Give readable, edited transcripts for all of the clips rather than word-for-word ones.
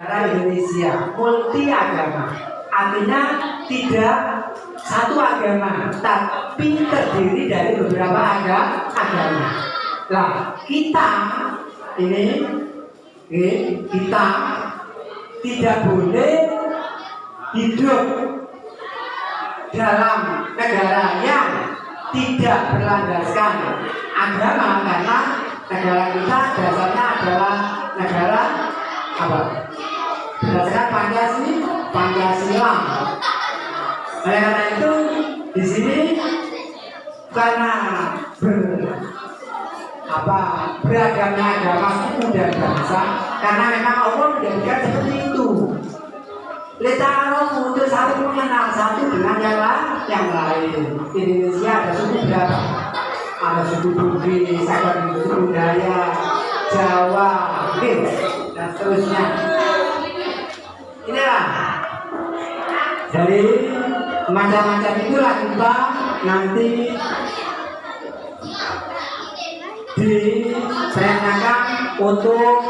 Indonesia multi agama, artinya tidak satu agama, tapi terdiri dari beberapa agama. Nah, kita ini, kita tidak boleh hidup dalam negara yang tidak berlandaskan agama, karena negara kita dasarnya adalah negara apa? Berdasarkan Pancasila. Oleh karena itu di sini karena beragamnya agama, suku dan bangsa, karena memang Allah menjadikan seperti itu. Letaro untuk satu mengenal satu dengan yang lain. Di Indonesia ada suku berapa? Ada suku Bugis, ada suku Dayak, Jawa, dan seterusnya. Inilah dari macam-macam itulah kita nanti diperintahkan untuk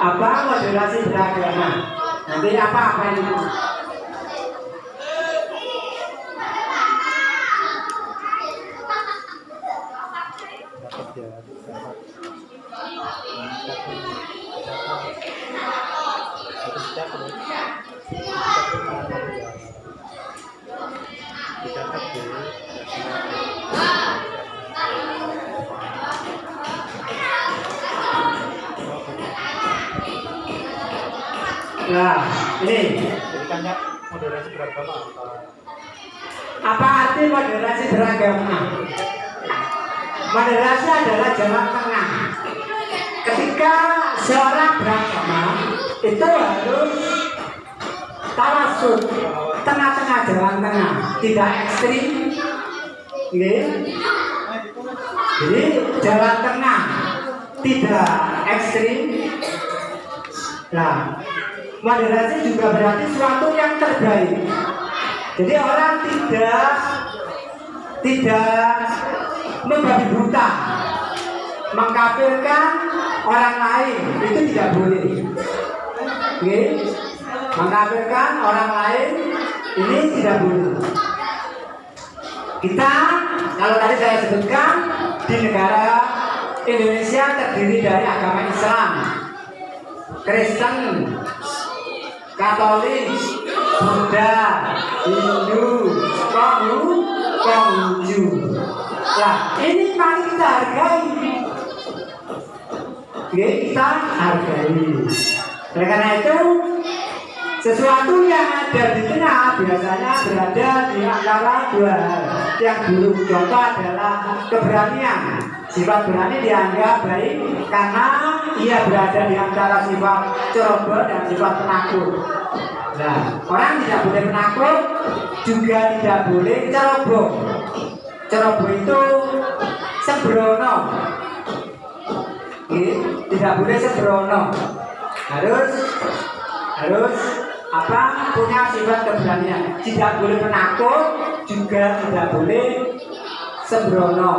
moderasi beragama. Nanti apa itu? Nah, ini moderasi beragama apa arti moderasi beragama? Moderasi adalah jalan tengah. Ketika seorang beragama itu harus tawasud, tengah-tengah, jalan tengah, tidak ekstrim. Jadi jalan tengah, tidak ekstrim. Nah, moderasi juga berarti suatu yang terbaik. Jadi orang tidak membabi buta, mengkafirkan orang lain, itu tidak boleh. Mengkafirkan orang lain ini tidak boleh. Kita, kalau tadi saya sebutkan, di negara Indonesia terdiri dari agama Islam, Kristen, Katolik, Buddha, Hindu, Konghucu. Nah, ini mari kita hargai. Kita hargai. Oleh karena itu, sesuatu yang ada di tengah biasanya berada di antara dua hal. Yang dulu contoh adalah keberanian. Sifat berani dianggap baik karena ia berada di antara sifat ceroboh dan sifat penakut. Nah, orang tidak boleh penakut, juga tidak boleh ceroboh. Ceroboh itu sembrono. Tidak boleh sembrono. Harus punya sifat keberanian. Tidak boleh penakut, juga tidak boleh sembrono.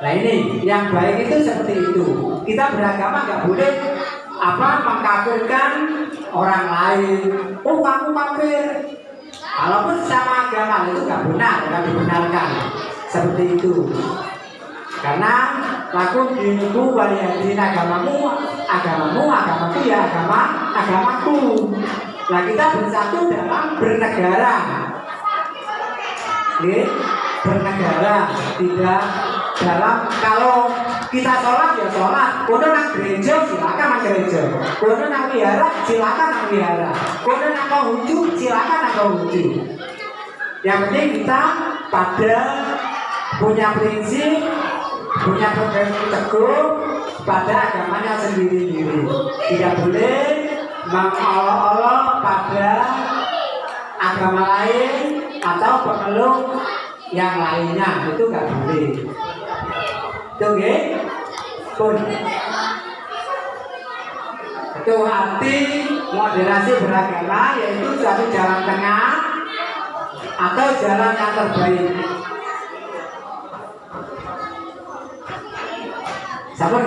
Nah, ini yang baik itu seperti itu. Kita beragama nggak boleh mengkafirkan orang lain. Oh, kamu kafir. Walaupun sama agama itu nggak benar, nggak dibenarkan. Seperti itu. Karena lakum dinuku waliyadin, agamaku ya agamaku. Nah, kita bersatu dalam bernegara. Bernegara, tidak dalam, kalau kita sholat ya sholat, kono nang gereja silakan nang gereja, kono nang wihara silakan nang wihara, kono nang Konghucu silakan nang Konghucu. Yang penting kita pada punya prinsip, punya pegang teguh pada agamanya sendiri-sendiri. Tidak boleh mengolok-olok pada agama lain atau pemeluk yang lainnya, itu nggak boleh. Oke, pun itu arti moderasi beragama, yaitu suatu jalan tengah atau jalan yang terbaik. Sama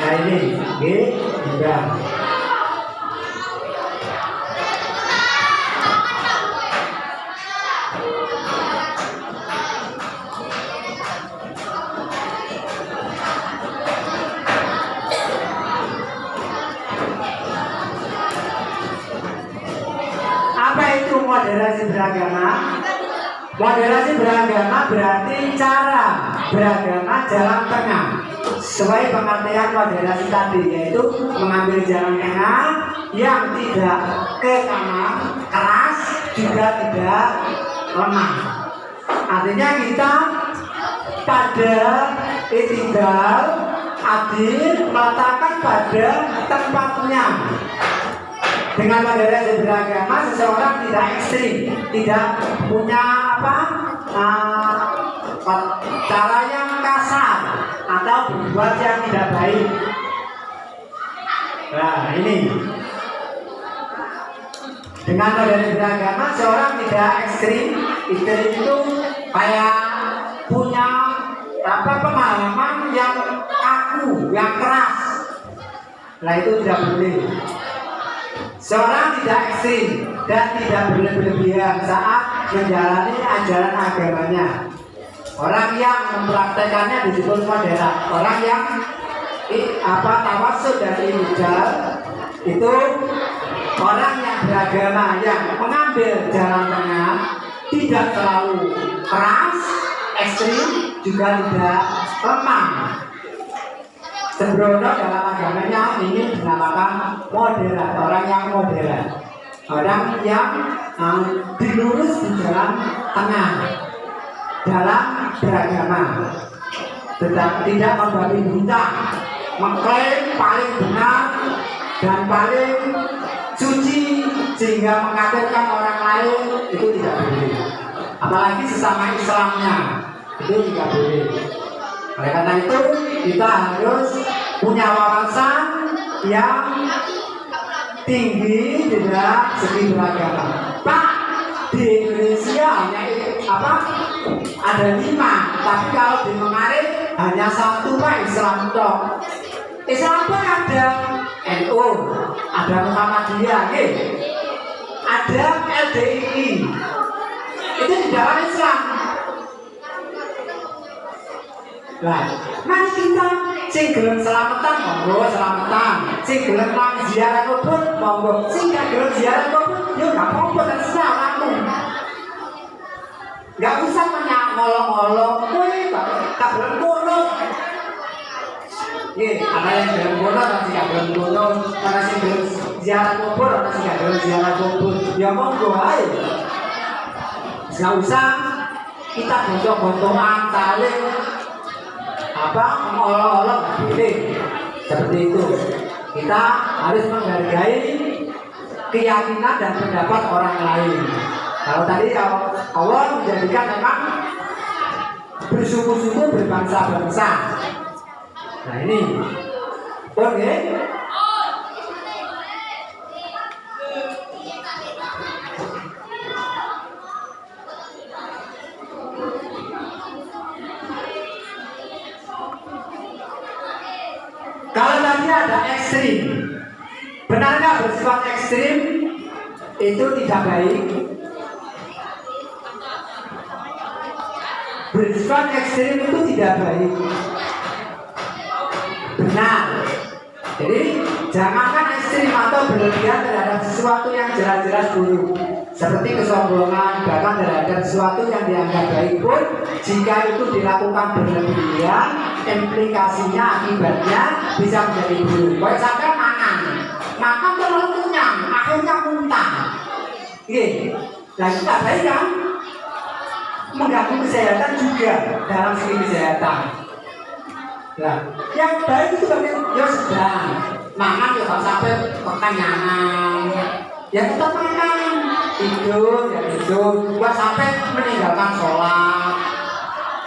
Nah ini, juga. Apa itu moderasi beragama? Moderasi beragama berarti cara beragama jalan tengah. Sesuai pengertian moderasi tadi, yaitu mengambil jalan tengah yang tidak ke kanan, keras, juga tidak lemah. Artinya kita pada i'tidal, adil, meletakkan pada tempatnya. Dengan moderasi beragama, seseorang tidak ekstrim, tidak punya cara yang kasar atau berbuat yang tidak baik. Nah ini, dengan moderasi beragama, seorang tidak ekstrim. Itu kayak punya pemahaman yang kaku, yang keras. Nah itu tidak boleh. Seorang tidak ekstrim dan tidak berlebihan saat menjalani ajaran agamanya. Orang yang mempraktekannya disebut moderat. Orang yang tawasul dan i'tidal itu orang yang beragama, yang mengambil jalan tengah, tidak terlalu keras, ekstrim, juga tidak lemah. Sembrono dalam agamanya ini dinamakan moderat, orang yang moderat, orang yang dilurus di jalan tengah dalam beragama, tetapi tidak membabi buta, mengklaim paling benar dan paling suci sehingga mengkafirkan orang lain, itu tidak boleh. Apalagi sesama Islamnya, itu tidak boleh. Oleh karena itu kita harus punya wawasan yang tinggi dalam segi beragama. Pak, di Indonesia hanya ada 5, tapi kalau di Mengarit hanya 1 Pak, Islam toh. Islam pun ada NU, ada Muhammadiyah, ada LDI. Itu di dalam Islam. Nah, mari kita sing gelem selamatan monggo selamatan, sing gelem nang ziarah kubur monggo, sing gak gelem ziarah kubur yo gak apa-apa, terserah aku. Gak usah ngolong-ngolong, kowe gak gelem ngono. Nggih, ana yang gelem ngono, ana sing gak gelem ngono, ana sing gelem ziarah kubur, ana sing gak gelem ziarah kubur. Ya monggo ae. Gak usah kita gontok-gontokan saling mengolok-olok, boleh seperti itu. Kita harus menghargai keyakinan dan pendapat orang lain. Kalau tadi Allah menjadikan memang bersuku-suku, berbangsa-bangsa. Nah ini, oke. Kalau tadi ada ekstrim, benarkah bersifat ekstrim itu tidak baik? Bersifat ekstrim itu tidak baik. Benar. Jadi jangankan ekstrim atau berlebihan terhadap sesuatu yang jelas-jelas buruk, seperti kesombongan, bahkan terhadap sesuatu yang dianggap baik pun, jika itu dilakukan berlebihan, implikasinya, akibatnya bisa menjadi buruk. Kalau sampai makan terlalu kenyang, akhirnya muntah. Nah itu tidak baik kan? Mengganggu kesehatan juga dalam segi kesehatan. Nah, yang baik itu bagian ya sedang makan ya kalau sampai kekenyangan, ya tetap makan, tidur ya tidur, buat sampai meninggalkan sholat.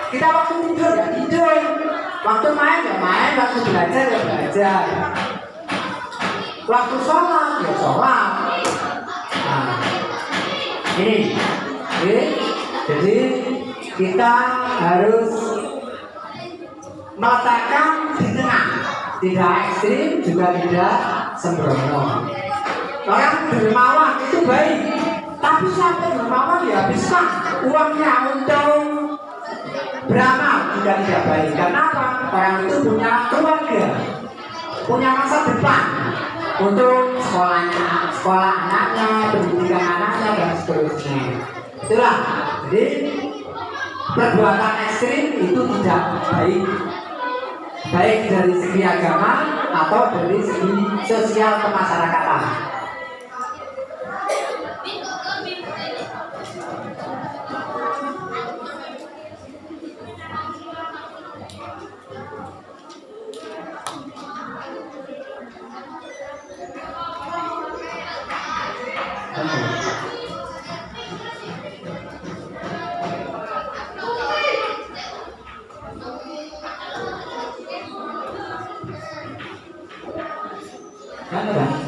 Kita waktu tidur ya tidur, waktu main ya main, waktu belajar ya belajar, waktu sholat ya sholat. Nah, ini, jadi kita harus meletakkan di tengah tidak ekstrim juga tidak sembrono. Orang dermawan itu baik, tapi sampai dermawan dihabiskan uangnya untuk beramal juga tidak baik. Karena apa? Orang itu punya keluarga, punya masa depan untuk sekolah anaknya, pendidikan anaknya dan seterusnya. Itulah. Jadi perbuatan ekstrim itu tidak baik, baik dari segi agama atau dari segi sosial kemasyarakatan. Kan